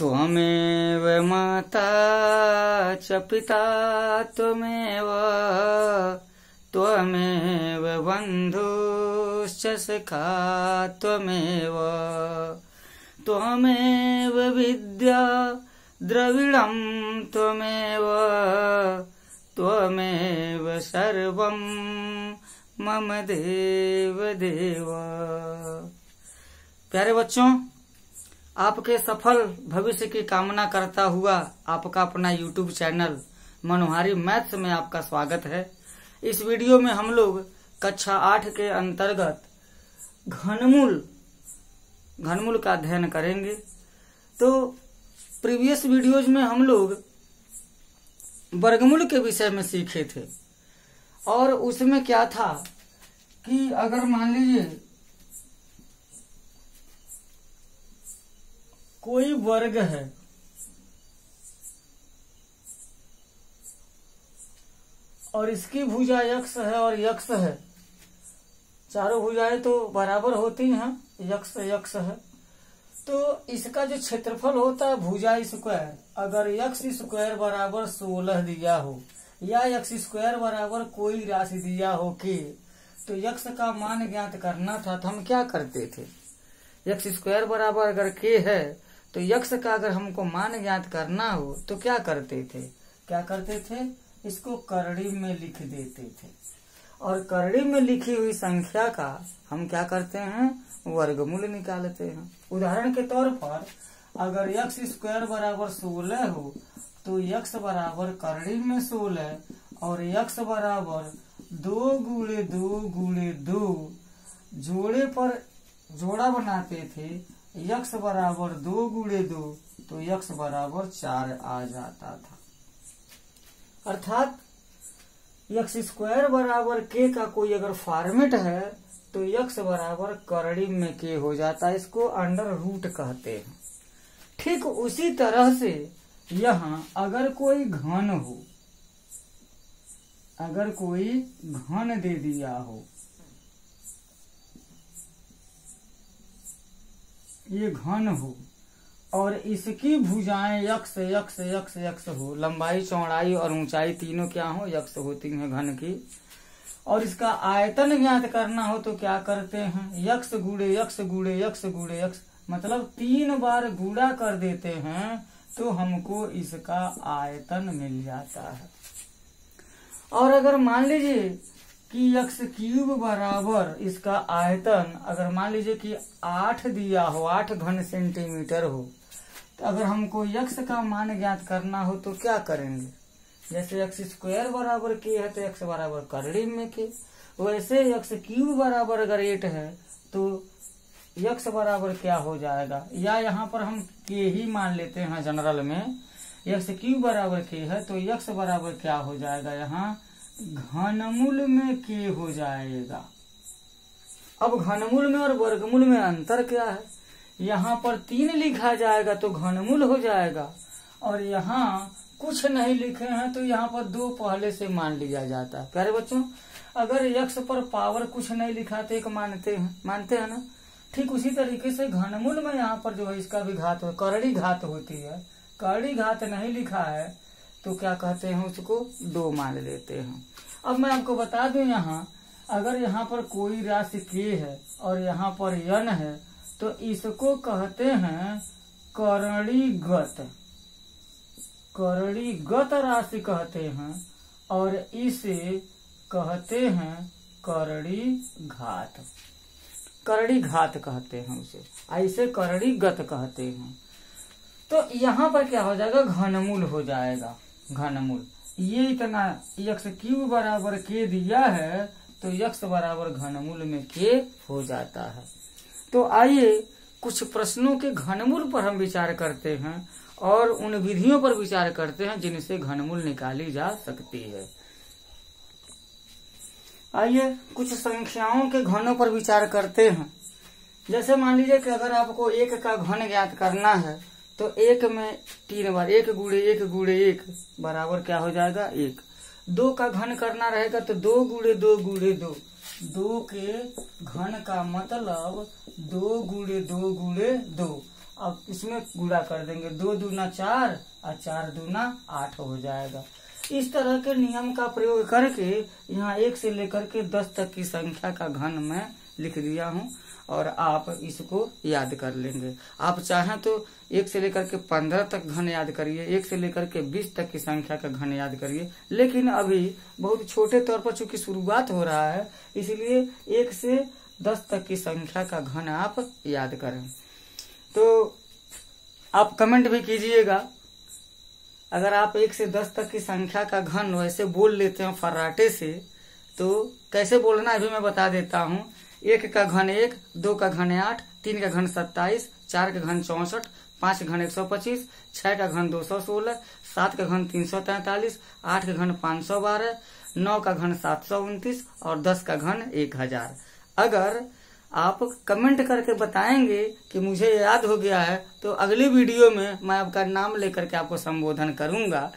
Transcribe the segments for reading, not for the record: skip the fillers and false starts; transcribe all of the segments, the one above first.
त्वमेव माता च पिता त्वमेव त्वमेव बन्धुश्च सखा त्वमेव त्वमेव विद्या द्रविणं त्वमेव त्वमेव सर्वं मम देव देव। प्यारे बच्चों, आपके सफल भविष्य की कामना करता हुआ आपका अपना YouTube चैनल मनोहारी मैथ्स में आपका स्वागत है। इस वीडियो में हम लोग कक्षा 8 के अंतर्गत घनमूल का अध्ययन करेंगे। तो प्रीवियस वीडियोज में हम लोग वर्गमूल के विषय में सीखे थे और उसमें क्या था कि अगर मान लीजिए कोई वर्ग है और इसकी भुजा यक्ष है और यक्ष है, चारों भुजाएं तो बराबर होती हैं, यक्ष यक्ष है, तो इसका जो क्षेत्रफल होता है भुजा स्क्वायर, अगर यक्ष स्क्वायर बराबर 16 दिया हो या यक्ष स्क्वायर बराबर कोई राशि दिया हो कि तो यक्ष का मान ज्ञात करना था तो हम क्या करते थे, यक्ष स्क्वायर बराबर अगर के है तो यक्ष का अगर हमको मान ज्ञात करना हो तो क्या करते थे, इसको करड़ी में लिख देते थे और करड़ी में लिखी हुई संख्या का हम क्या करते हैं, वर्गमूल निकालते हैं। उदाहरण के तौर पर अगर यक्ष स्क्वायर बराबर 16 हो तो यक्ष बराबर करड़ी में 16 और यक्ष बराबर 2 गुणे 2 गुणे 2 जोड़े पर जोड़ा बनाते थे, यक्ष बराबर 2 गुणे 2 तो यक्ष बराबर 4 आ जाता था। अर्थात यक्ष स्क्वायर बराबर के का कोई अगर फॉर्मेट है तो यक्ष बराबर करड़ी में के हो जाता है, इसको अंडर रूट कहते हैं। ठीक उसी तरह से यहाँ अगर कोई घन हो, अगर कोई घन दे दिया हो, ये घन हो और इसकी भुजाएं यक्ष यक्ष यक्ष यक्ष हो, लंबाई चौड़ाई और ऊंचाई तीनों क्या हो, यक्ष होती हैं घन की, और इसका आयतन ज्ञात करना हो तो क्या करते हैं, यक्ष गुणे यक्ष गुणे यक्ष गुणे यक्ष, मतलब 3 बार गुणा कर देते हैं तो हमको इसका आयतन मिल जाता है। और अगर मान लीजिए कि यक्ष क्यूब बराबर इसका आयतन अगर मान लीजिए कि 8 दिया हो, 8 घन सेंटीमीटर हो, तो अगर हमको यक्ष का मान ज्ञात करना हो तो क्या करेंगे, जैसे यक्ष स्क्वायर बराबर के है तो यक्ष बराबर करड़ी में के, वैसे यक्ष क्यूब बराबर अगर 8 है तो यक्ष बराबर क्या हो जाएगा, या यहाँ पर हम के ही मान लेते हैं जनरल में, यक्ष क्यूब बराबर के है तो यक्ष बराबर क्या हो जाएगा, यहाँ घनमूल में के हो जाएगा। अब घनमूल में और वर्गमूल में अंतर क्या है, यहाँ पर 3 लिखा जाएगा तो घनमूल हो जाएगा और यहाँ कुछ नहीं लिखे हैं तो यहाँ पर 2 पहले से मान लिया जाता है। प्यारे बच्चों, अगर यक्ष पर पावर कुछ नहीं लिखा तो एक मानते हैं ना, ठीक उसी तरीके से घनमूल में यहाँ पर जो है इसका भी घात हो, करड़ी घात होती है, करड़ी घात नहीं लिखा है तो क्या कहते हैं, उसको 2 मान लेते हैं। अब मैं आपको बता दूं, यहाँ अगर यहाँ पर कोई राशि के है और यहाँ पर यन है तो इसको कहते हैं करणीगत राशि कहते हैं और इसे कहते हैं करड़ी घात कहते हैं, उसे ऐसे करणीगत कहते हैं। तो यहाँ पर क्या हो जाएगा, घनमूल हो जाएगा। घनमूल ये इतना यक्ष क्यूब बराबर के दिया है तो यक्ष बराबर घनमूल में के हो जाता है। तो आइए कुछ प्रश्नों के घनमूल पर हम विचार करते हैं और उन विधियों पर विचार करते हैं जिनसे घनमूल निकाली जा सकती है। आइए कुछ संख्याओं के घनों पर विचार करते हैं। जैसे मान लीजिए कि अगर आपको 1 का घन ज्ञात करना है तो 1 में 3 बार 1 गुणे 1 गुणे 1 बराबर क्या हो जाएगा, 1। 2 का घन करना रहेगा तो 2 गुणे 2 गुणे 2, 2 के घन का मतलब 2 गुणे 2 गुणे 2 अब इसमें गुणा कर देंगे, 2 दूना 4 और 4 दूना 8 हो जाएगा। इस तरह के नियम का प्रयोग करके यहाँ 1 से लेकर के 10 तक की संख्या का घन मैं लिख दिया हूँ और आप इसको याद कर लेंगे। आप चाहें तो 1 से लेकर के 15 तक घन याद करिए, 1 से लेकर के 20 तक की संख्या का घन याद करिए, लेकिन अभी बहुत छोटे तौर पर चूंकि शुरुआत हो रहा है इसलिए 1 से 10 तक की संख्या का घन आप याद करें। तो आप कमेंट भी कीजिएगा, अगर आप 1 से 10 तक की संख्या का घन वैसे बोल लेते हैं फर्राटे से तो कैसे बोलना अभी मैं बता देता हूँ। 1 का घन 1, 2 का घन 8, 3 का घन 27, 4 का घन 64, 5 का घन 125, 6 का घन 216, 7 का घन 343, 8 का घन 512, 9 का घन 729 और 10 का घन 1000। अगर आप कमेंट करके बताएंगे कि मुझे याद हो गया है तो अगली वीडियो में मैं आपका नाम लेकर के आपको संबोधन करूंगा,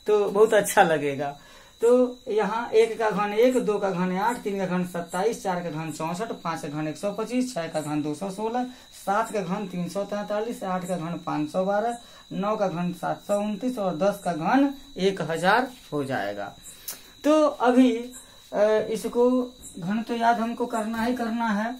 तो बहुत अच्छा लगेगा। तो यहाँ 1 का घन 1, 2 का घन 8, 3 का घन 27, 4 का घन 64, 5 का घन 125, 6 का घन 216, 7 का घन 343, 8 का घन 512, 9 का घन 729 और 10 का घन 1000 हो जाएगा। तो अभी इसको घन तो याद हमको करना ही करना है।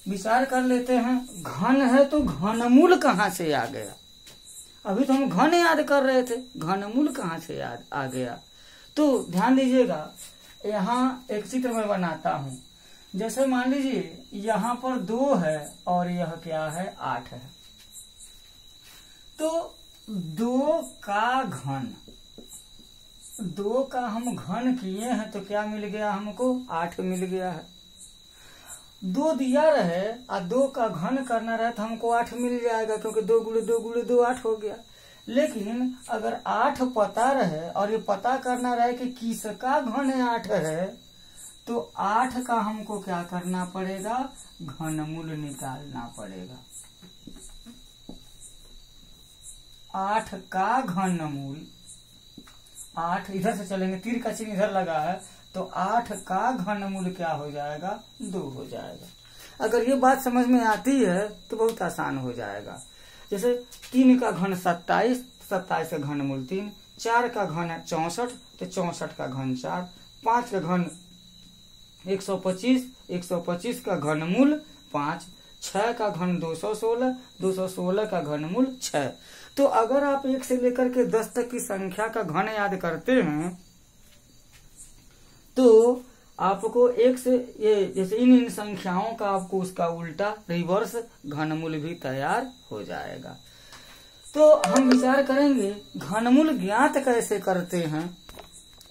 विचार कर लेते हैं, घन है तो घनमूल कहाँ से आ गया। अभी तो हम घन याद कर रहे थे, घनमूल कहाँ से याद आ गया। तो ध्यान दीजिएगा, यहाँ एक चित्र में बनाता हूँ। जैसे मान लीजिए यहाँ पर 2 है और यह क्या है 8 है, तो 2 का घन, 2 का हम घन किए हैं तो क्या मिल गया हमको 8 मिल गया है। 2 दिया रहे और 2 का घन करना रहे तो हमको 8 मिल जाएगा, क्योंकि 2 गुणे 2 गुणे 2 8 हो गया। लेकिन अगर 8 पता रहे और ये पता करना रहे कि किसका घन 8 है तो 8 का हमको क्या करना पड़ेगा, घनमूल निकालना पड़ेगा। 8 का घनमूल, 8 इधर से चलेंगे, तीर का चिन्ह इधर लगा है तो 8 का घनमूल क्या हो जाएगा, 2 हो जाएगा। अगर ये बात समझ में आती है तो बहुत आसान हो जाएगा। जैसे 3 का घन 27, 27 का घनमूल 3, 4 का घन 64 तो 64 का घन 4, 5 का घन 125, 125 का घनमूल 5, 6 का घन 216, 216 का घनमूल 6। तो अगर आप 1 से लेकर के 10 तक की संख्या का घन याद करते हैं तो आपको 1 से ये जैसे इन संख्याओं का आपको उसका उल्टा रिवर्स घनमूल भी तैयार हो जाएगा। तो हम विचार करेंगे घनमूल ज्ञात कैसे करते हैं,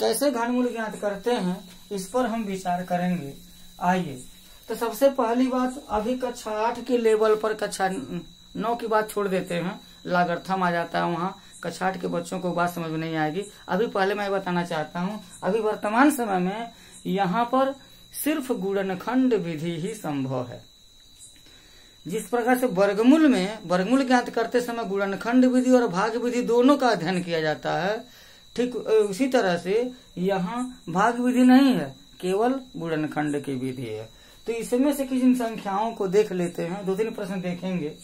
कैसे घनमूल ज्ञात करते हैं इस पर हम विचार करेंगे। आइए, तो सबसे पहली बात, अभी कक्षा 8 के लेवल पर, कक्षा 9 की बात छोड़ देते हैं, लागर्थम आ जाता है वहाँ, कक्षा 8 के बच्चों को बात समझ में नहीं आएगी। अभी पहले मैं बताना चाहता हूँ, अभी वर्तमान समय में यहाँ पर सिर्फ गुणनखंड विधि ही संभव है। जिस प्रकार से वर्गमूल में वर्गमूल ज्ञात करते समय गुणनखंड विधि और भाग विधि दोनों का अध्ययन किया जाता है, ठीक उसी तरह से यहाँ भाग विधि नहीं है, केवल गुणनखंड की विधि है। तो इसमें से किसी संख्याओं को देख लेते हैं, 2-3 प्रश्न देखेंगे।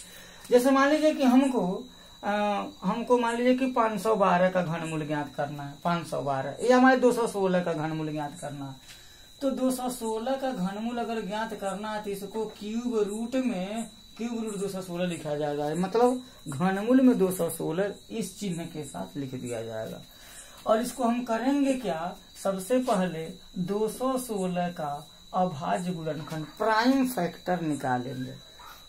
जैसे मान लीजिए कि हमको मान लीजिए कि 512 का घनमूल ज्ञात करना है, 512 या हमारे 216 का घनमूल ज्ञात करना है। तो 216 का घनमूल अगर ज्ञात करना है तो इसको क्यूब रूट में क्यूब रूट 216 लिखा जाएगा, मतलब घनमूल में 216 इस चिन्ह के साथ लिख दिया जाएगा। और इसको हम करेंगे क्या, सबसे पहले 216 का अभाज्य गुणनखंड प्राइम फैक्टर निकालेंगे।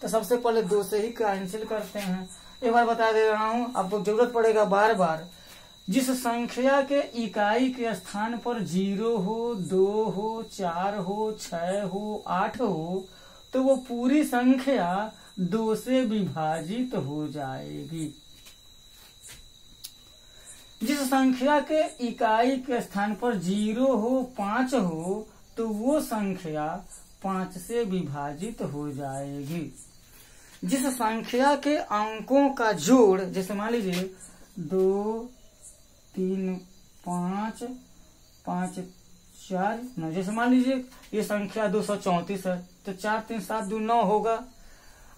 तो सबसे पहले 2 से ही कैंसिल करते हैं। एक बार बता दे रहा हूँ, आपको जरूरत पड़ेगा बार बार। जिस संख्या के इकाई के स्थान पर 0 हो, 2 हो, 4 हो, 6 हो, 8 हो तो वो पूरी संख्या 2 से विभाजित हो जाएगी। जिस संख्या के इकाई के स्थान पर 0 हो, 5 हो तो वो संख्या 5 से विभाजित हो जाएगी। जिस संख्या के अंकों का जोड़, जैसे मान लीजिए 2, 3, 5, 5, 4, 9, जैसे मान लीजिए ये संख्या 234 है तो 4, 3, 7, 2, 9 होगा।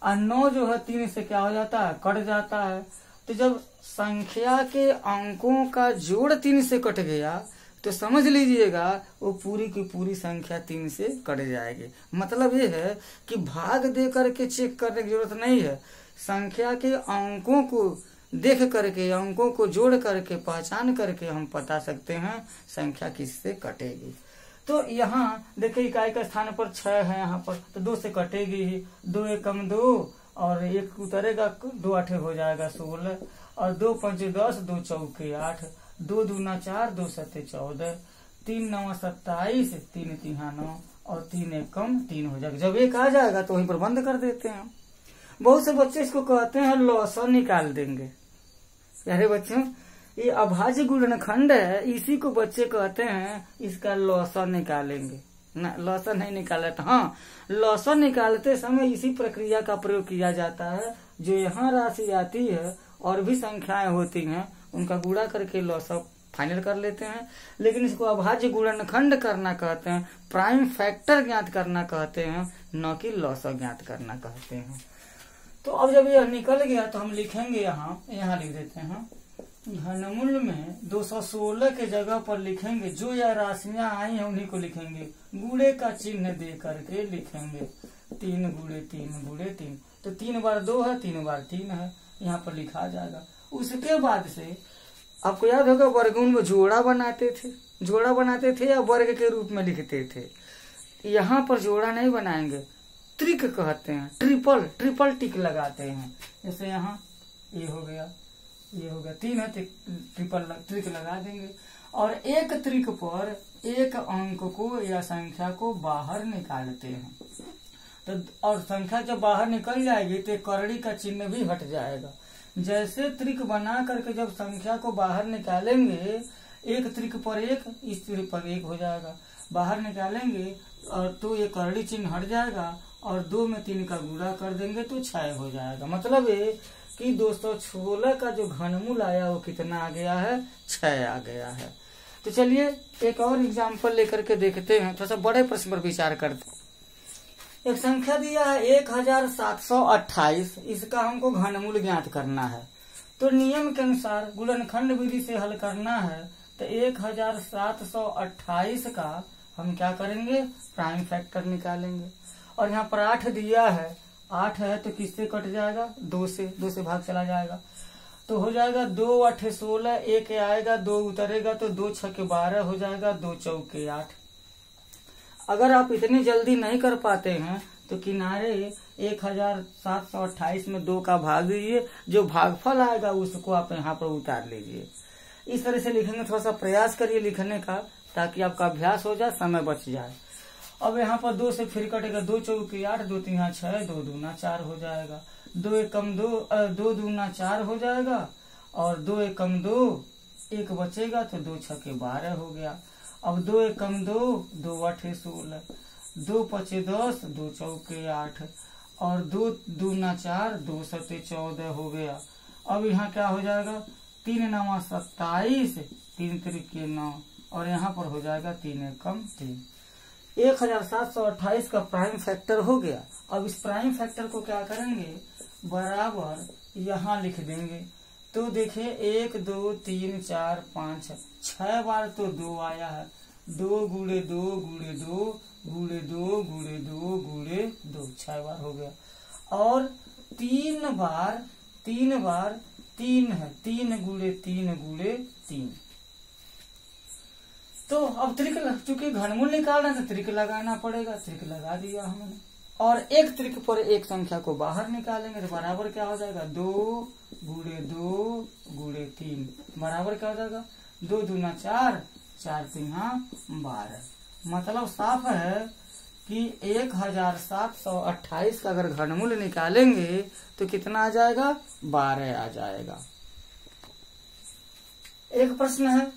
और 9 जो है 3 से क्या हो जाता है, कट जाता है। तो जब संख्या के अंकों का जोड़ 3 से कट गया तो समझ लीजिएगा वो पूरी की पूरी संख्या 3 से कट जाएगी। मतलब ये है कि भाग दे करके चेक करने की जरूरत नहीं है, संख्या के अंकों को देख करके, अंकों को जोड़ करके, पहचान करके हम बता सकते हैं संख्या किससे कटेगी। तो यहाँ देखिए इकाई के स्थान पर 6 है, यहाँ पर तो 2 से कटेगी ही। 2 एकम 2 और 1 उतरेगा, 2 8 हो जाएगा 16 और 2 5 10, 2 चौके 8, 2 दूना 4, 2 सत्ते 14, 3 9 27, 3 3 9 और 3 एकम 3 हो जाएगा। जब 1 आ जाएगा तो वहीं पर बंद कर देते हैं। बहुत से बच्चे इसको कहते हैं लॉसर निकाल देंगे। अरे बच्चों ये अभाज्य गुणनखंड है, इसी को बच्चे कहते हैं इसका लॉसर निकालेंगे। ना, लॉसर नहीं निकाला था। हाँ, लॉसर निकालते समय इसी प्रक्रिया का प्रयोग किया जाता है। जो यहाँ राशि आती है और भी संख्याएं होती हैं उनका गुणा करके लॉसर फाइनल कर लेते हैं। लेकिन इसको अभाज्य गुणनखंड करना कहते हैं, प्राइम फैक्टर ज्ञात करना कहते हैं, न कि लॉसर ज्ञात करना कहते हैं। तो अब जब यह निकल गया तो हम लिखेंगे, यहाँ लिख देते हैं घनमूल में 216 के जगह पर लिखेंगे जो यह राशियां आई हैं उन्हीं को लिखेंगे, गुणे का चिन्ह दे करके लिखेंगे 3 गुणे 3 गुणे 3। तो 3 बार 2 है, 3 बार 3 है, यहाँ पर लिखा जाएगा। उसके बाद से आपको याद होगा वर्गमूल में जोड़ा बनाते थे या वर्ग के रूप में लिखते थे। यहाँ पर जोड़ा नहीं बनाएंगे, त्रिक कहते हैं, ट्रिपल टिक लगाते हैं। जैसे यहाँ ये हो गया 3 है, ट्रिक लगा देंगे और एक त्रिक पर एक अंक को या संख्या को बाहर निकालते हैं। तो और संख्या जब बाहर निकल जाएगी तो करड़ी का चिन्ह भी हट जाएगा। जैसे त्रिक बना करके जब संख्या को बाहर निकालेंगे, एक त्रिक पर एक, इस त्रिक पर 1 हो जाएगा, बाहर निकालेंगे और तो ये करड़ी चिन्ह हट जाएगा और 2 में 3 का गुणा कर देंगे तो 6 हो जाएगा। मतलब ये कि 216 का जो घनमूल आया वो कितना आ गया है, 6 आ गया है। तो चलिए एक और एग्जाम्पल लेकर के देखते हैं, थोड़ा सा बड़े प्रश्न पर विचार करते हैं। एक संख्या दिया है 1728, इसका हमको घनमूल ज्ञात करना है। तो नियम के अनुसार गुणनखंड विधि से हल करना है। तो 1728 का हम क्या करेंगे, प्राइम फैक्टर निकालेंगे। और यहाँ पर 8 दिया है, 8 है तो किससे कट जाएगा, 2 से भाग चला जाएगा। तो हो जाएगा 2 8 16, 1 आएगा, 2 उतरेगा तो 2 6 12 हो जाएगा, 2 चौके 8। अगर आप इतनी जल्दी नहीं कर पाते हैं तो किनारे 1728 में 2 का भाग दीजिए, जो भागफल आएगा उसको आप यहाँ पर उतार लीजिए। इस तरह से लिखेंगे, थोड़ा सा प्रयास करिए लिखने का ताकि आपका अभ्यास हो जाए, समय बच जाए। अब यहाँ पर 2 से फिर कटेगा, 2 चौके 8, 2 3 6, 2 दूना 4 हो जाएगा, 2 एकम 2, 2 दूना 4 हो जाएगा और 2 एकम 2, 1 बचेगा तो 2 6 12 हो गया। अब 2 एकम 2, 2 8 16, 2 5 10, 2 चौके 8 और 2 दूना 4, 2 सत्ते 14 हो गया। अब यहाँ क्या हो जाएगा, 3 9 27, 3 त्रिके 9 और यहाँ पर हो जाएगा 3 एकम 3। 1728 का प्राइम फैक्टर हो गया। अब इस प्राइम फैक्टर को क्या करेंगे, बराबर यहाँ लिख देंगे। तो देखिए 1 2 3 4 5 6 बार तो 2 आया है, 2 गुणे 2 गुणे 2 गुणे 2 गुणे 2 गुणे 2, 6 बार हो गया। और 3 बार 3 है, 3 गुणे 3 गुणे 3। तो अब त्रिक चूंकि घनमूल निकालना है तो त्रिक लगाना पड़ेगा, त्रिक लगा दिया हमने। और एक त्रिक पर एक संख्या को बाहर निकालेंगे तो बराबर क्या हो जाएगा, 2 गुणे 2 गुणे 3 बराबर क्या हो जाएगा, 2 दूना 4, 4 3 12। मतलब साफ है कि 1728 का अगर घनमूल निकालेंगे तो कितना आ जाएगा, 12 आ जाएगा। एक प्रश्न है,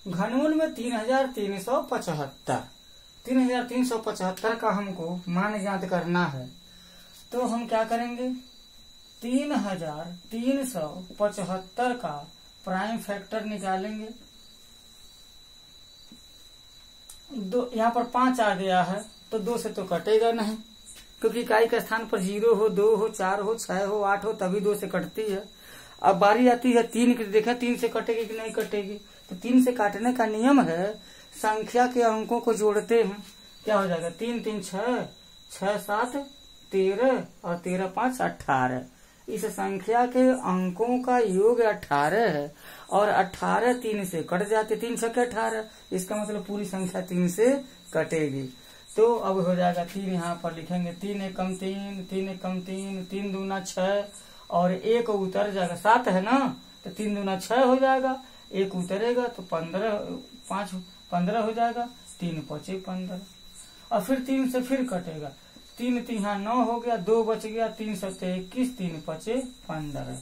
घनमूल में 3375 का हमको मान ज्ञात करना है। तो हम क्या करेंगे, 3375 का प्राइम फैक्टर निकालेंगे। यहाँ पर 5 आ गया है तो 2 से तो कटेगा नहीं, क्योंकि इकाई के स्थान पर 0 हो, 2 हो, 4 हो, 6 हो, 8 हो, तभी 2 से कटती है। अब बारी आती है 3 की, देखा 3 से कटेगी कि नहीं कटेगी। तो 3 से काटने का नियम है, संख्या के अंकों को जोड़ते हैं, क्या हो जाएगा 3 3 6, 6 7 13 और 13 5 18। इस संख्या के अंकों का योग 18 है और 18 3 से कट जाते, 3 6 18, इसका मतलब पूरी संख्या 3 से कटेगी। तो अब हो जाएगा 3 यहाँ पर लिखेंगे, 3 एकम 3, 3 एकम 3, 3 दूना 6 और 1 उतर जाएगा, 7 है ना, तो 3 दूना 6 हो जाएगा, 1 उतरेगा तो 15 हो जाएगा, 3 5 15 और फिर 3 से फिर कटेगा, 3 3 यहाँ 9 हो गया, 2 बच गया, 3 7 21, 3 5 15,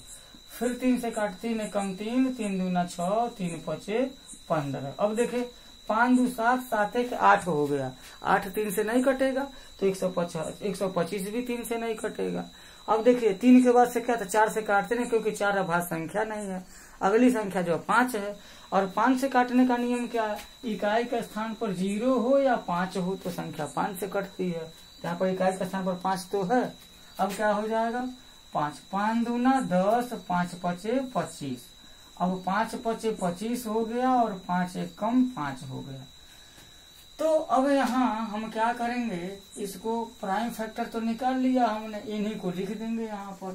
फिर 3 से काट, 3 एकम 3, 3 दूना 6, 3 5 15। अब देखे 5 2 7, 7 1 8 हो गया, 8 3 से नहीं कटेगा तो 125 भी 3 से नहीं कटेगा। अब देखिए 3 के बाद से क्या था, 4 से काटते नहीं क्योंकि 4 अभाज्य संख्या नहीं है। अगली संख्या जो 5 है और 5 से काटने का नियम क्या है, इकाई के स्थान पर 0 हो या 5 हो तो संख्या 5 से कटती है। यहाँ पर इकाई के स्थान पर 5 तो है। अब क्या हो जाएगा 5 5 दूना 10, 5 5 25। अब 5 5 25 हो गया और 5 1 कम 5 हो गया। तो अब यहाँ हम क्या करेंगे, इसको प्राइम फैक्टर तो निकाल लिया हमने, इन्हीं को लिख देंगे यहाँ पर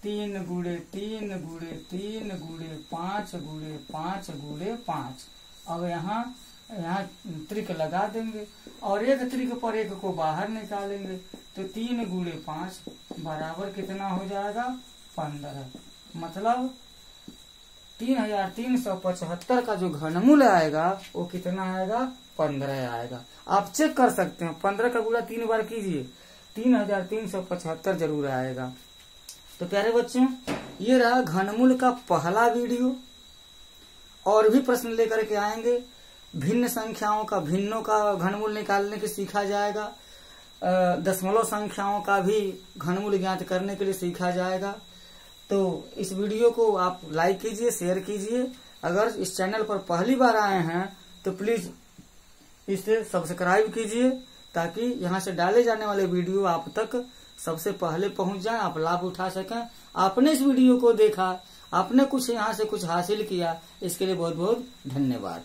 3 गुणे 3 गुणे 3 गुणे 5 गुणे 5 गुणे 5। अब यहाँ त्रिक लगा देंगे और एक त्रिक पर एक को बाहर निकालेंगे, तो 3 गुणे 5 बराबर कितना हो जाएगा 15। मतलब 3375 का जो घनमूल आएगा वो कितना आएगा 15 आएगा। आप चेक कर सकते हैं, 15 का गुणा 3 बार कीजिए, 3375 जरूर आएगा। तो प्यारे बच्चों, ये रहा घनमूल का पहला वीडियो। और भी प्रश्न लेकर के आएंगे, भिन्न संख्याओं का, भिन्नों का घनमूल निकालने के सीखा जाएगा, दशमलव संख्याओं का भी घनमूल ज्ञात करने के लिए सीखा जाएगा। तो इस वीडियो को आप लाइक कीजिए, शेयर कीजिए। अगर इस चैनल पर पहली बार आए हैं तो प्लीज इसे सब्सक्राइब कीजिए, ताकि यहाँ से डाले जाने वाले वीडियो आप तक सबसे पहले पहुंच जाए, आप लाभ उठा सकें। आपने इस वीडियो को देखा, आपने कुछ यहाँ से कुछ हासिल किया, इसके लिए बहुत बहुत धन्यवाद।